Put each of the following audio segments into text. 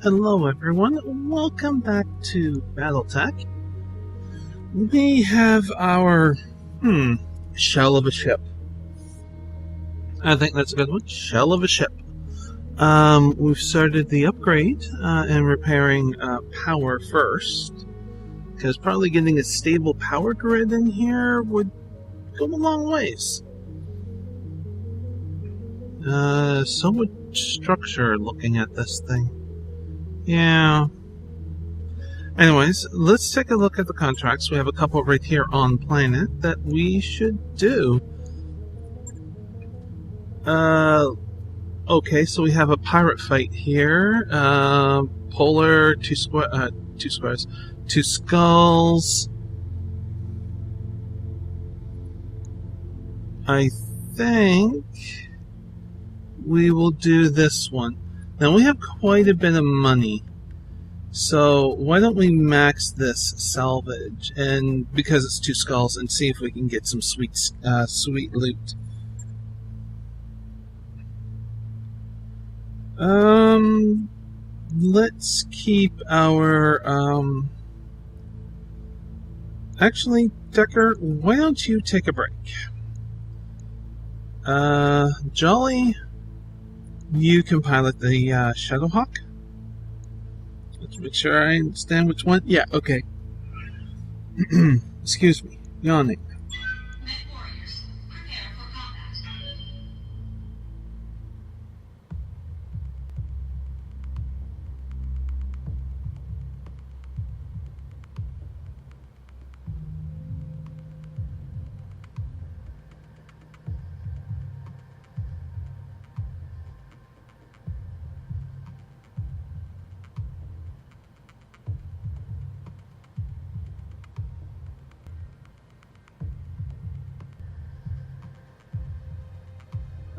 Hello everyone, welcome back to Battletech. We have our, shell of a ship. I think that's a good one, shell of a ship. We've started the upgrade and repairing power first, because probably getting a stable power grid in here would go a long ways. So much structure looking at this thing. Yeah. Anyways, let's take a look at the contracts. We have a couple right here on planet that we should do. Okay, so we have a pirate fight here. Polar, two squares, two skulls. I think we will do this one. Now we have quite a bit of money, so why don't we max this salvage, and because it's two skulls, and see if we can get some sweet loot. Let's keep our actually, Decker, why don't you take a break? Jolly, you can pilot the Shadowhawk. Let's make sure I understand which one. Yeah, okay. Excuse me, yawning. Warriors, prepare for combat.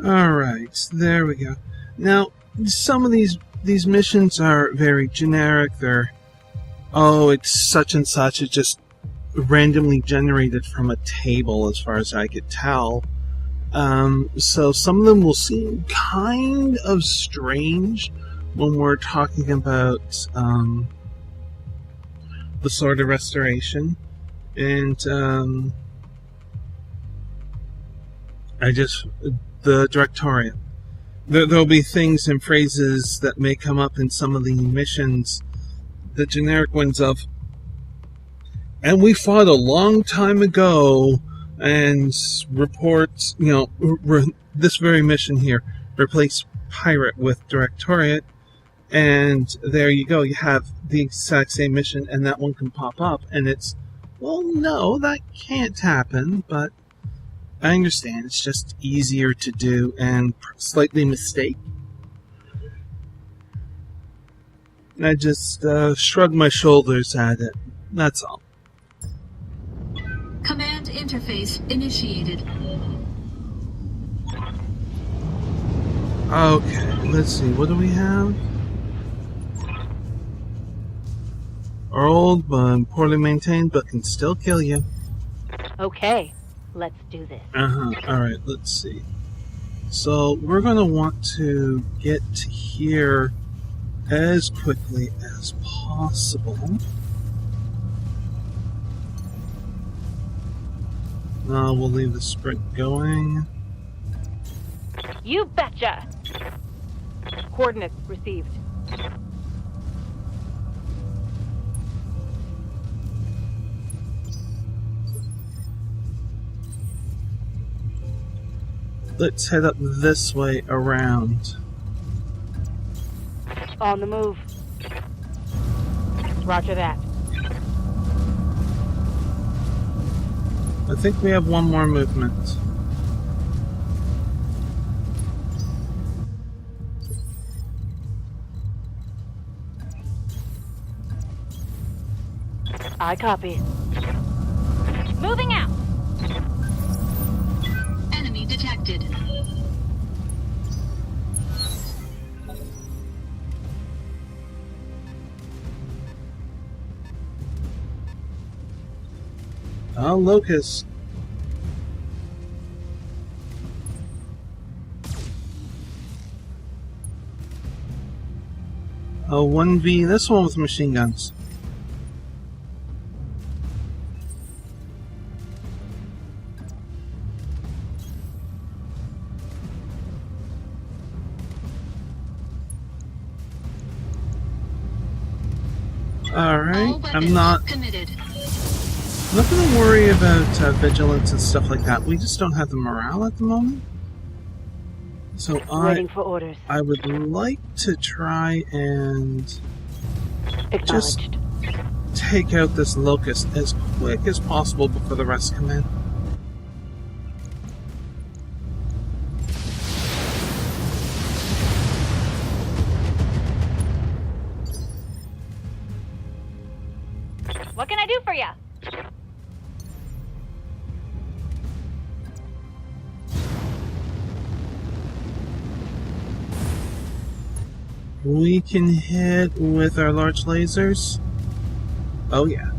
Alright, there we go. Now, some of these missions are very generic. They're, oh, it's such and such. It's just randomly generated from a table as far as I could tell. So some of them will seem kind of strange when we're talking about the Sword of Restoration. And the Directorate. There'll be things and phrases that may come up in some of the missions, the generic ones of, and we fought a long time ago, and reports, this very mission here, replace pirate with Directorate, and there you go, you have the exact same mission, and that one can pop up, and it's, well, no, that can't happen, but I understand, it's just easier to do and slightly mistake. I just shrug my shoulders at it. That's all. Command interface initiated. Okay, let's see, what do we have? Old, but poorly maintained, but can still kill you. Okay. Let's do this. Alright, let's see. So, we're going to want to get here as quickly as possible. We'll leave the sprint going. You betcha! Coordinates received. Let's head up this way around. On the move. Roger that. I think we have one more movement. I copy. Moving out! Enemy detected. Locust. 1V, this one with machine guns. Alright, I'm not committed. nothing to worry about vigilance and stuff like that. We just don't have the morale at the moment. So Waiting for orders. I would like to try and just Acknowledged. take out this locust as quick as possible before the rest come in. What can I do for you? We can hit with our large lasers. Oh yeah.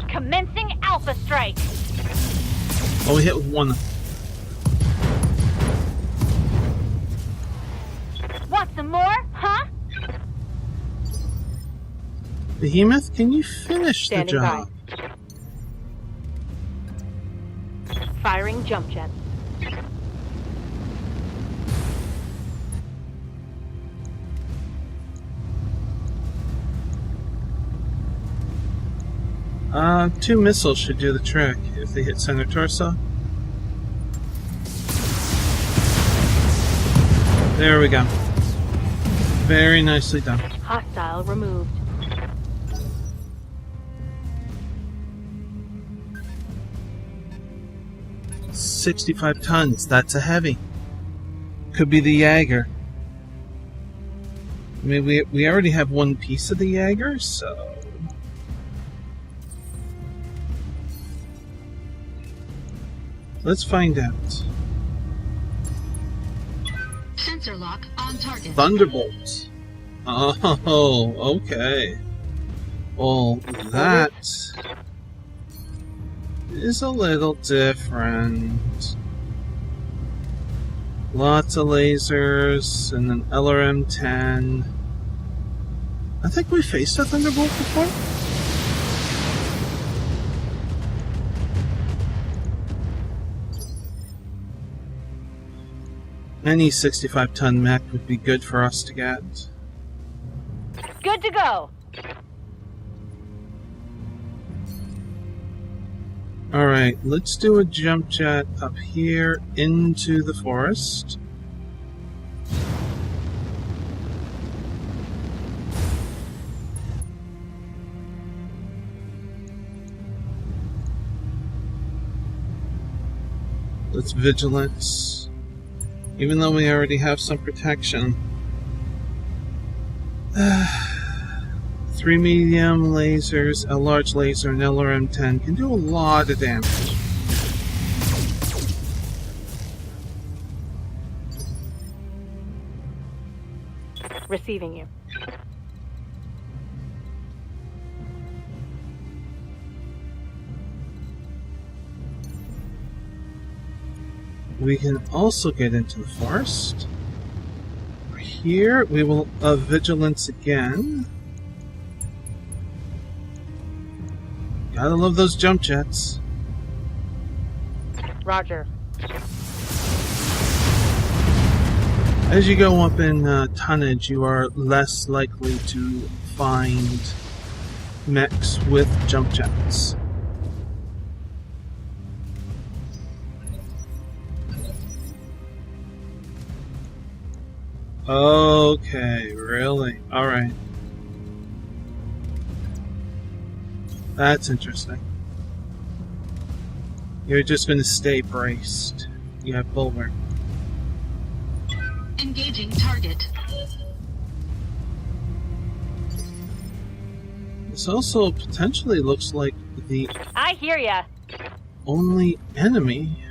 Commencing Alpha Strike. Oh, we hit with one. Want some more? Huh? Behemoth, can you finish Standing the job? Firing jump jets. Two missiles should do the trick if they hit center torso. There we go. Very nicely done. Hostile removed. $65 tons. That's a heavy. Could be the Jaeger. I mean, we already have one piece of the Jaeger, so... Let's find out. Sensor lock on target. Thunderbolt. Oh, okay. Well, that is a little different. Lots of lasers and an LRM-10. I think we faced a Thunderbolt before. Any 65-ton mech would be good for us to get. Good to go. Alright, let's do a jump jet up here into the forest. Let's vigilance. Even though we already have some protection. 3 medium lasers, a large laser, and LRM-10 can do a lot of damage. Receiving you. We can also get into the forest. Here we will vigilance again. Gotta love those jump jets. Roger. As you go up in tonnage, you are less likely to find mechs with jump jets. Okay, really? Alright. That's interesting. You're just going to stay braced. You have bulwark. Engaging target. This also potentially looks like the I hear ya. only enemy.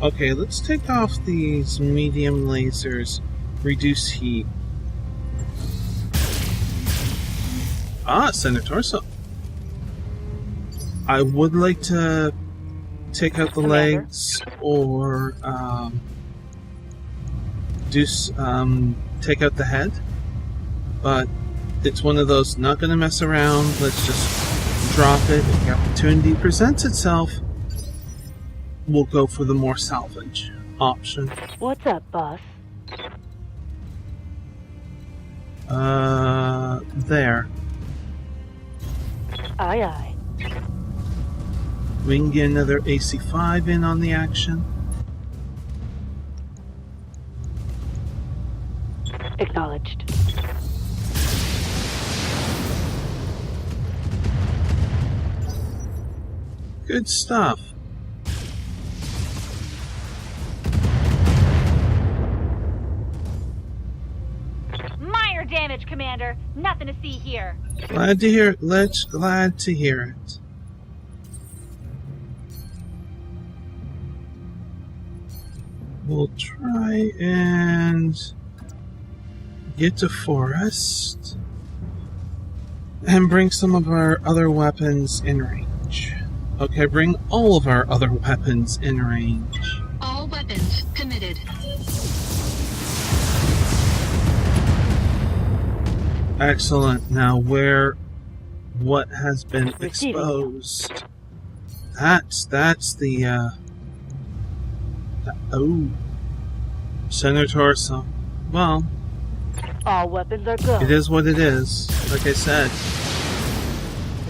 Okay, let's take off these medium lasers. Reduce heat. Center torso. I would like to take out the Commander. legs or take out the head, but it's one of those not going to mess around. Let's just drop it. If the opportunity presents itself, we'll go for the more salvage option. What's up, boss? There. Aye, aye. We can get another AC-5 in on the action. Acknowledged. Good stuff. Minor damage, Commander. Nothing to see here. Glad to hear it, Lich. Glad to hear it. We'll try and get to Forest and bring some of our other weapons in range. Okay, bring all of our other weapons in range. All weapons committed. Excellent. Now what has been exposed? That's the, center torso. Well, All weapons are good. it is what it is. Like I said,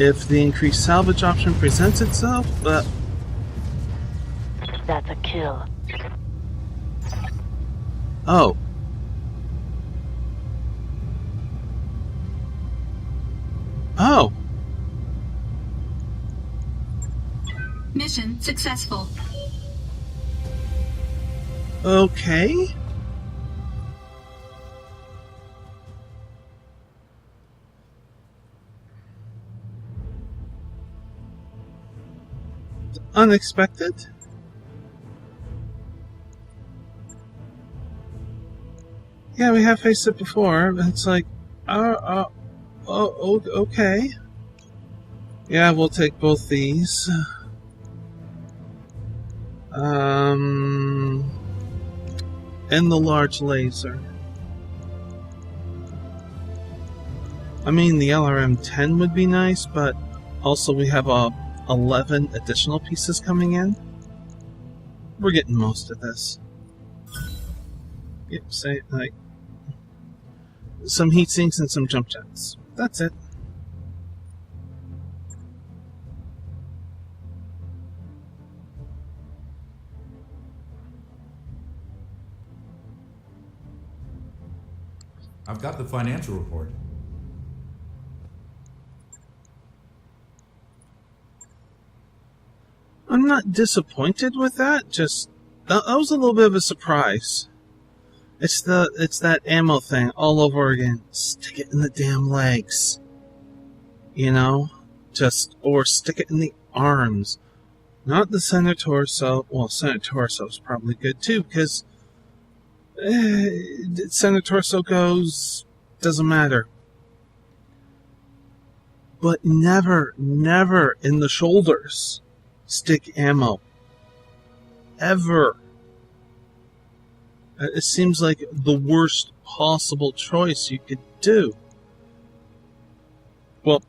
if the increased salvage option presents itself, but That's a kill. oh, Mission successful. okay. Unexpected. Yeah, we have faced it before, but it's like, okay. Yeah, we'll take both these. And the large laser. I mean, the LRM-10 would be nice, but also we have 11 additional pieces coming in. We're getting most of this. Yep, say like some heat sinks and some jump jets. That's it. I've got the financial report. I'm not disappointed with that. Just that was a little bit of a surprise. It's that ammo thing all over again. Stick it in the damn legs, you know, or stick it in the arms, not the center torso. Well, center torso is probably good too because center torso goes doesn't matter. But never in the shoulders. Stick ammo. Ever. It seems like the worst possible choice you could do. Well,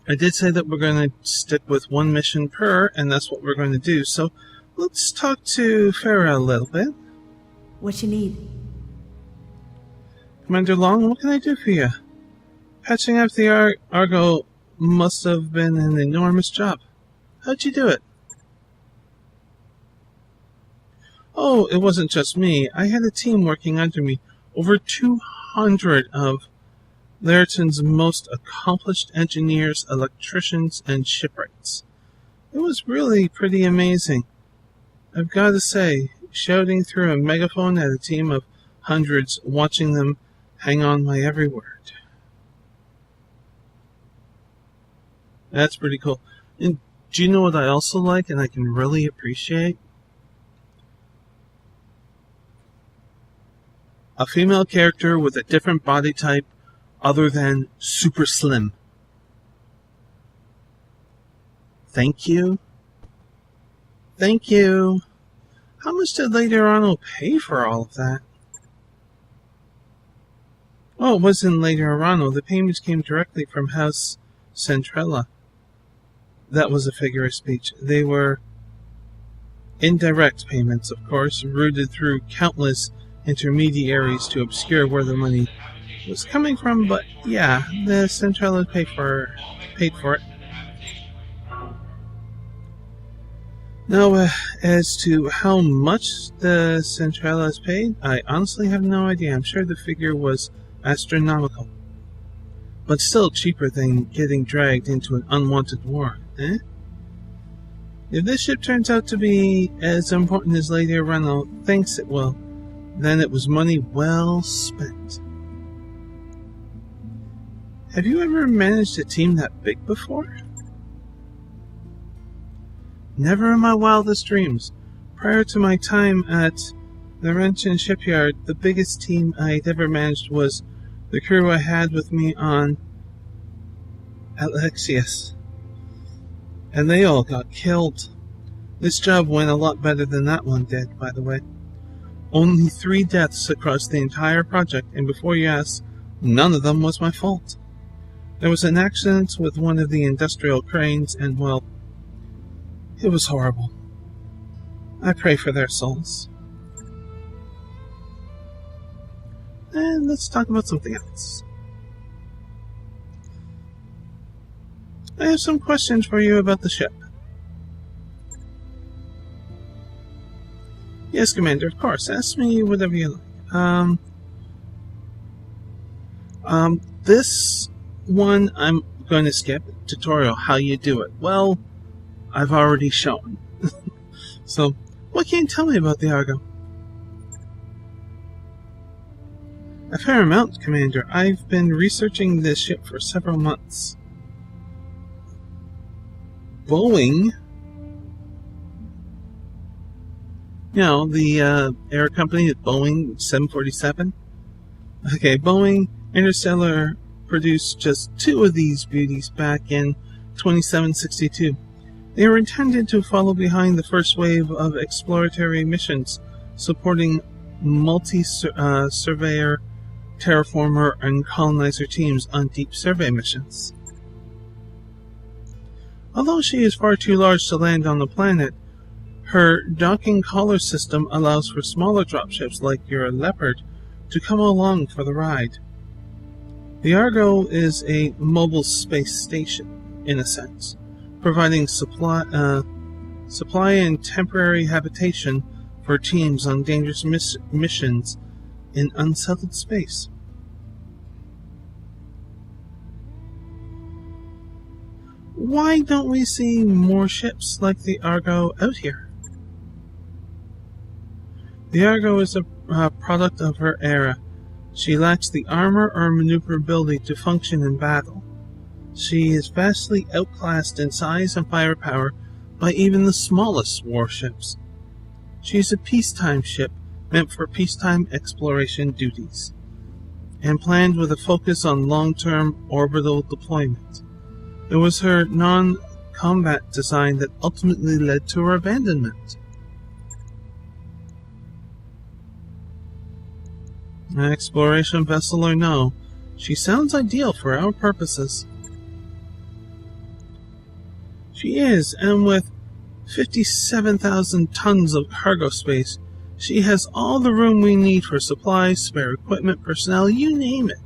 I did say that we're going to stick with one mission per, and that's what we're going to do. So let's talk to Farah a little bit. What you need? Commander Long, what can I do for you? Patching up the Argo must have been an enormous job. How'd you do it? Oh, it wasn't just me. I had a team working under me. Over 200 of Lariton's most accomplished engineers, electricians, and shipwrights. It was really pretty amazing. I've got to say, shouting through a megaphone at a team of hundreds, watching them hang on my every word. That's pretty cool. And do you know what I also like and I can really appreciate? A female character with a different body type other than super slim. Thank you. Thank you. How much did Lady Arano pay for all of that? Oh, it was in Lady Arano. The payments came directly from House Centrella. That was a figure of speech. They were indirect payments, of course, routed through countless intermediaries to obscure where the money was coming from, but yeah, the Centrella paid for it. Now, as to how much the Centrella is paid, I honestly have no idea. I'm sure the figure was astronomical, but still cheaper than getting dragged into an unwanted war, eh? If this ship turns out to be as important as Lady Arano thinks it will, then it was money well spent. Have you ever managed a team that big before? Never in my wildest dreams. Prior to my time at the Renchen shipyard, the biggest team I'd ever managed was the crew I had with me on Alexius. And they all got killed. This job went a lot better than that one did, by the way. Only 3 deaths across the entire project, and before you ask, none of them was my fault. There was an accident with one of the industrial cranes, and well, it was horrible. I pray for their souls. And let's talk about something else. I have some questions for you about the ship. Yes, Commander, of course. Ask me whatever you like. This one I'm going to skip. Tutorial, how you do it. Well, I've already shown. So, what can you tell me about the Argo? A fair amount, Commander. I've been researching this ship for several months. Boeing, you know, the air company, Boeing 747. Okay, Boeing Interstellar produced just 2 of these beauties back in 2762. They were intended to follow behind the first wave of exploratory missions, supporting multi-surveyor, terraformer, and colonizer teams on deep survey missions. Although she is far too large to land on the planet, her docking collar system allows for smaller dropships like your Leopard to come along for the ride. The Argo is a mobile space station, in a sense, providing supply and temporary habitation for teams on dangerous missions in unsettled space. Why don't we see more ships like the Argo out here? The Argo is a product of her era. She lacks the armor or maneuverability to function in battle. She is vastly outclassed in size and firepower by even the smallest warships. She is a peacetime ship meant for peacetime exploration duties, and planned with a focus on long-term orbital deployment. It was her non-combat design that ultimately led to her abandonment. An exploration vessel or no, she sounds ideal for our purposes. She is, and with 57,000 tons of cargo space, she has all the room we need for supplies, spare equipment, personnel, you name it.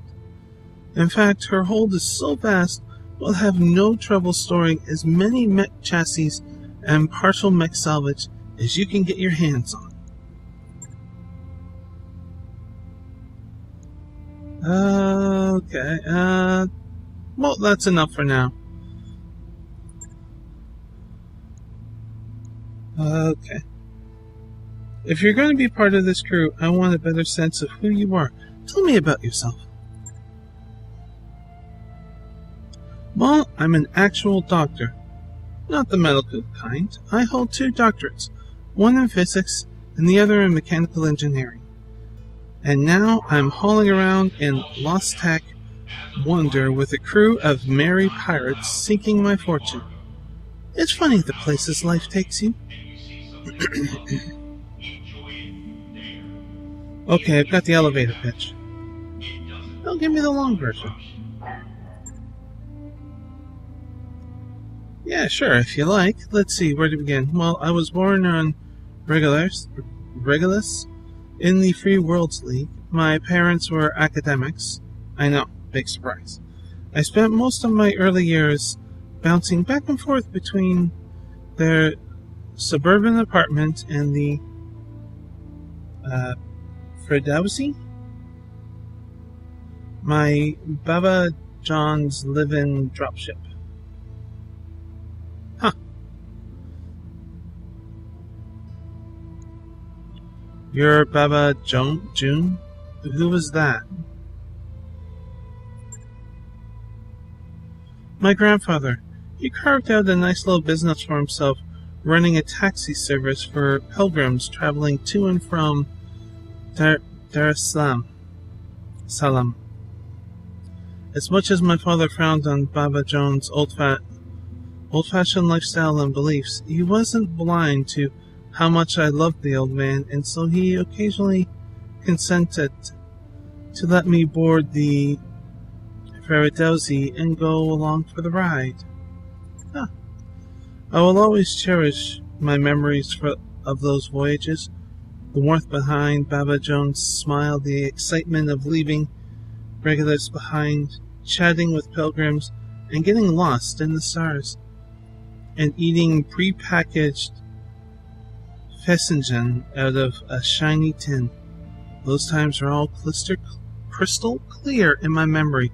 In fact, her hold is so vast, we'll have no trouble storing as many mech chassis and partial mech salvage as you can get your hands on. Okay, well, that's enough for now. Okay. If you're going to be part of this crew, I want a better sense of who you are. Tell me about yourself. Well, I'm an actual doctor. Not the medical kind. I hold 2 doctorates, one in physics and the other in mechanical engineering. And now I'm hauling around in Lost Tech Wonder with a crew of merry pirates seeking my fortune. It's funny the places life takes you. Okay, I've got the elevator pitch. Don't give me the long version. Yeah, sure, if you like. Let's see, where to begin? Well, I was born on Regulus in the Free Worlds League. My parents were academics. I know, big surprise. I spent most of my early years bouncing back and forth between their suburban apartment and the Fredowsi? My Baba John's live-in dropship. Huh. Your Baba June? Who was that? My grandfather. He carved out a nice little business for himself, running a taxi service for pilgrims traveling to and from Dar es Salaam. As much as my father frowned on Baba John's old-fashioned lifestyle and beliefs, he wasn't blind to how much I loved the old man, and so he occasionally consented to let me board the Farah and go along for the ride. Huh. I will always cherish my memories of those voyages. The warmth behind Baba John's smile, the excitement of leaving regulars behind, chatting with pilgrims, and getting lost in the stars, and eating pre-packaged Fessengen out of a shiny tin. Those times are all crystal clear in my memory,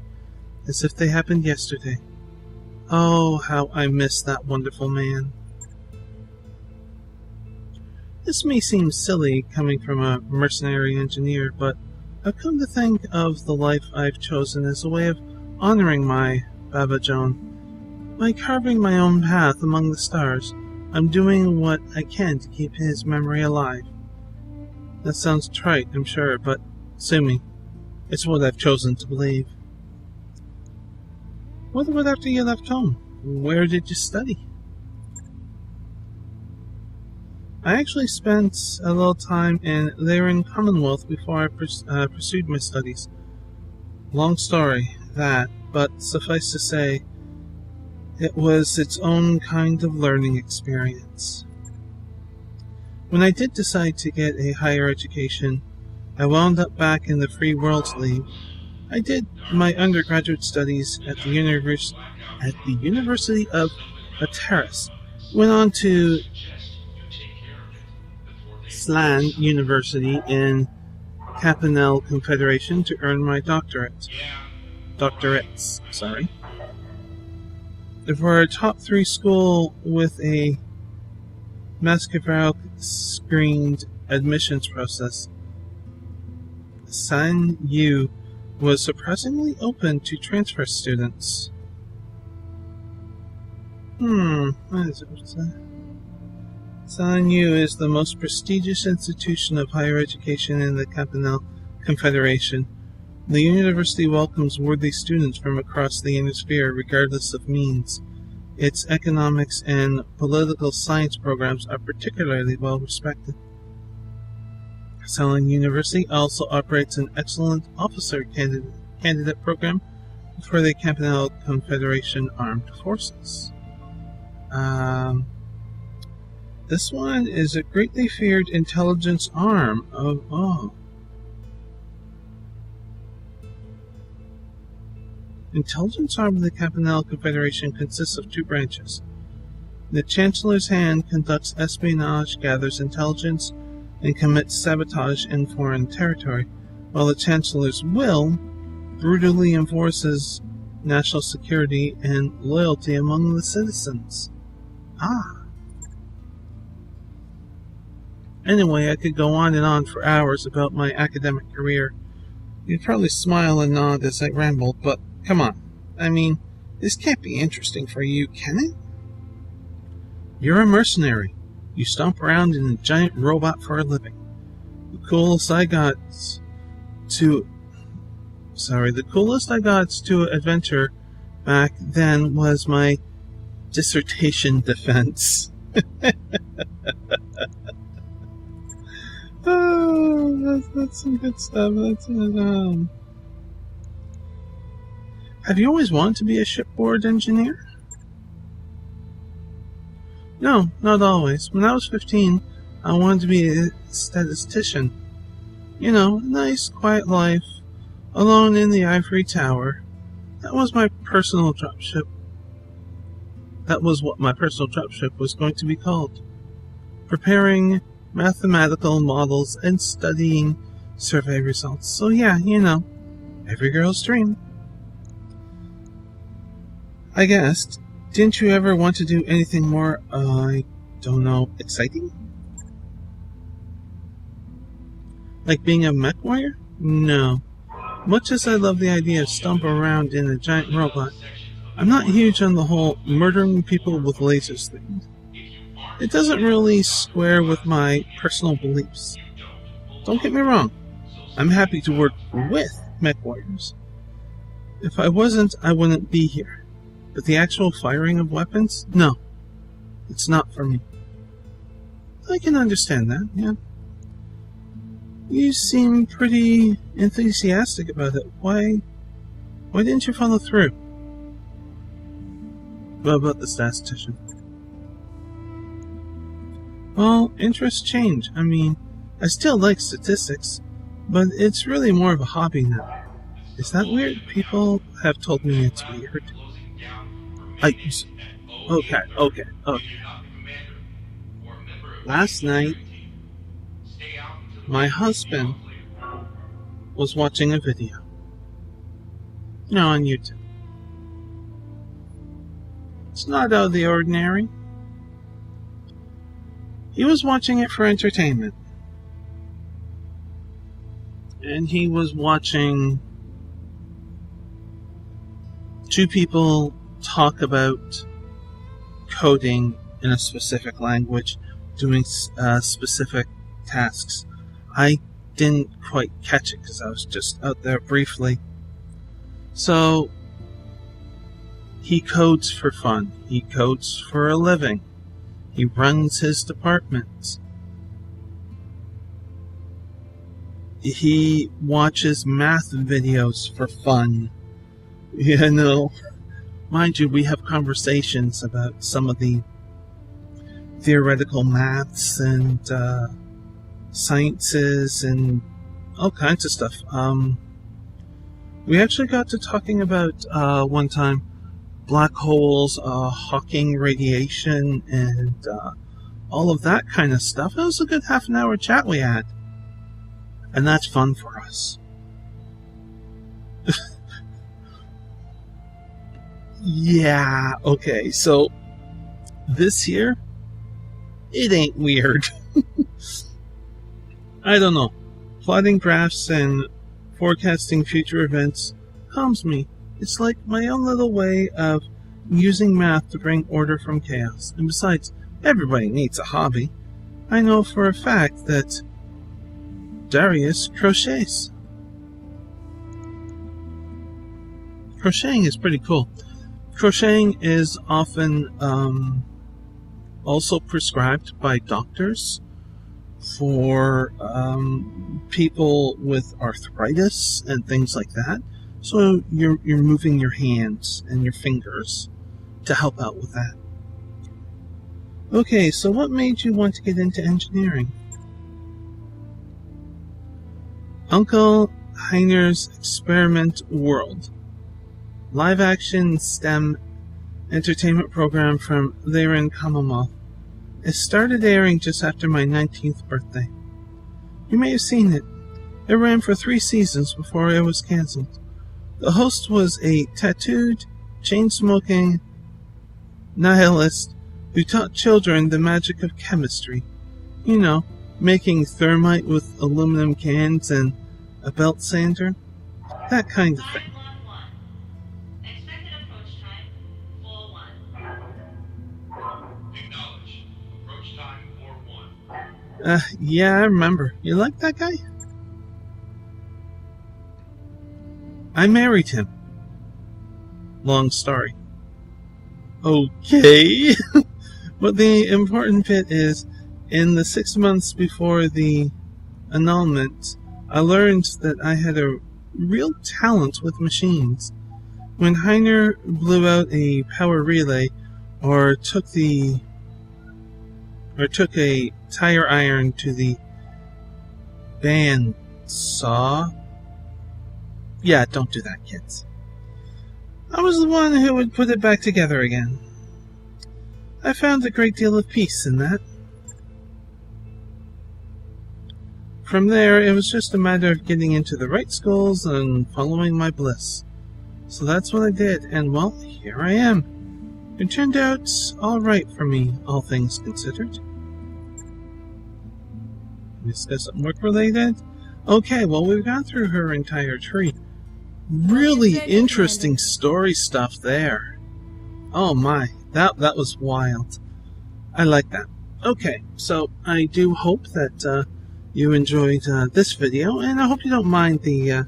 as if they happened yesterday. Oh, how I miss that wonderful man. This may seem silly coming from a mercenary engineer, but I've come to think of the life I've chosen as a way of honoring my Baba John. By carving my own path among the stars, I'm doing what I can to keep his memory alive. That sounds trite, I'm sure, but sue me. It's what I've chosen to believe. What about after you left home? Where did you study? I actually spent a little time in Laren Commonwealth before I pursued my studies. Long story, that, but suffice to say, it was its own kind of learning experience. When I did decide to get a higher education, I wound up back in the Free Worlds League. I did my undergraduate studies at the University of Paris. Went on to Slan University in Campanelle Confederation to earn my doctorates. For a top 3 school with a Mascaveric screened admissions process, San U was surprisingly open to transfer students. What is it? San U is the most prestigious institution of higher education in the Campanelle Confederation. The university welcomes worthy students from across the Hemisphere, regardless of means. Its economics and political science programs are particularly well respected. Salon University also operates an excellent officer candidate program for the Campanelle Confederation Armed Forces. This one is a greatly feared intelligence arm of Intelligence arm of the Campanelle Confederation consists of 2 branches. The Chancellor's Hand conducts espionage, gathers intelligence, and commits sabotage in foreign territory, while the Chancellor's Will brutally enforces national security and loyalty among the citizens. Anyway, I could go on and on for hours about my academic career. You'd probably smile and nod as I rambled, but come on. I mean, this can't be interesting for you, can it? You're a mercenary. You stomp around in a giant robot for a living. The coolest I got to adventure back then was my dissertation defense. Oh, that's some good stuff. Have you always wanted to be a shipboard engineer? No, not always. When I was 15, I wanted to be a statistician. You know, a nice, quiet life, alone in the ivory tower. That was my personal dropship. That was what my personal dropship was going to be called. Preparing mathematical models and studying survey results. So yeah, you know, every girl's dream. I guessed. Didn't you ever want to do anything more, I don't know, exciting? Like being a mech warrior? No. Much as I love the idea of stomping around in a giant robot, I'm not huge on the whole murdering people with lasers thing. It doesn't really square with my personal beliefs. Don't get me wrong, I'm happy to work with mech warriors. If I wasn't, I wouldn't be here. But the actual firing of weapons? No. It's not for me. I can understand that, yeah. You seem pretty enthusiastic about it. Why didn't you follow through? What about the statistician? Well, interests change. I mean, I still like statistics, but it's really more of a hobby now. Is that weird? People have told me it's weird. Okay. Last night, my husband was watching a video. On YouTube. It's not out of the ordinary. He was watching it for entertainment. And he was watching two people talk about coding in a specific language, doing specific tasks. I didn't quite catch it because I was just out there briefly. So, he codes for fun. He codes for a living. He runs his department. He watches math videos for fun. You know, mind you, we have conversations about some of the theoretical maths and sciences and all kinds of stuff. We actually got to talking about one time black holes, Hawking radiation, and all of that kind of stuff. It was a good half an hour chat we had. And that's fun for us. Yeah, okay, so this here, it ain't weird. I don't know. Plotting graphs and forecasting future events calms me. It's like my own little way of using math to bring order from chaos. And besides, everybody needs a hobby. I know for a fact that Darius crochets. Crocheting is pretty cool. Crocheting is often also prescribed by doctors for people with arthritis and things like that. So you're moving your hands and your fingers to help out with that. Okay, so what made you want to get into engineering? Uncle Heiner's Experiment World. Live-action STEM entertainment program from Liren Commonwealth. It started airing just after my 19th birthday. You may have seen it. It ran for 3 seasons before it was cancelled. The host was a tattooed, chain-smoking nihilist who taught children the magic of chemistry. You know, making thermite with aluminum cans and a belt sander. That kind of thing. Expected approach time, 4-1. Acknowledge. Approach time, 4-1. Yeah, I remember. You like that guy? I married him. Long story. Okay. But the important bit is, in the 6 months before the annulment, I learned that I had a real talent with machines. When Heiner blew out a power relay or took a tire iron to the band saw. Yeah, don't do that, kids. I was the one who would put it back together again. I found a great deal of peace in that. From there, it was just a matter of getting into the right schools and following my bliss. So that's what I did, and well, here I am. It turned out alright for me, all things considered. Discuss something work-related? Okay, well, we've gone through her entire tree. Really interesting story stuff there. Oh my, that was wild. I like that. Okay, so I do hope that you enjoyed this video, and I hope you don't mind the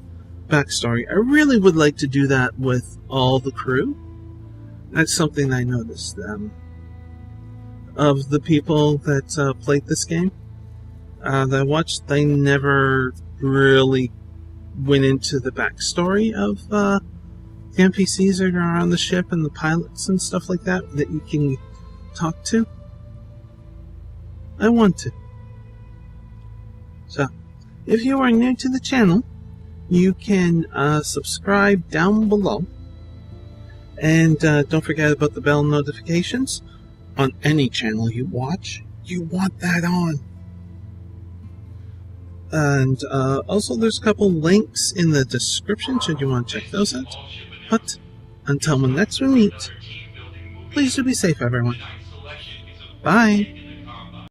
backstory. I really would like to do that with all the crew. That's something I noticed of the people that played this game that I watched. They never really went into the backstory of the NPCs that are on the ship and the pilots and stuff like that you can talk to. I want to. So, if you are new to the channel, you can subscribe down below. And don't forget about the bell notifications on any channel you watch. You want that on. And also there's a couple links in the description should you want to check those out. But until next we meet, please do be safe, everyone. Bye.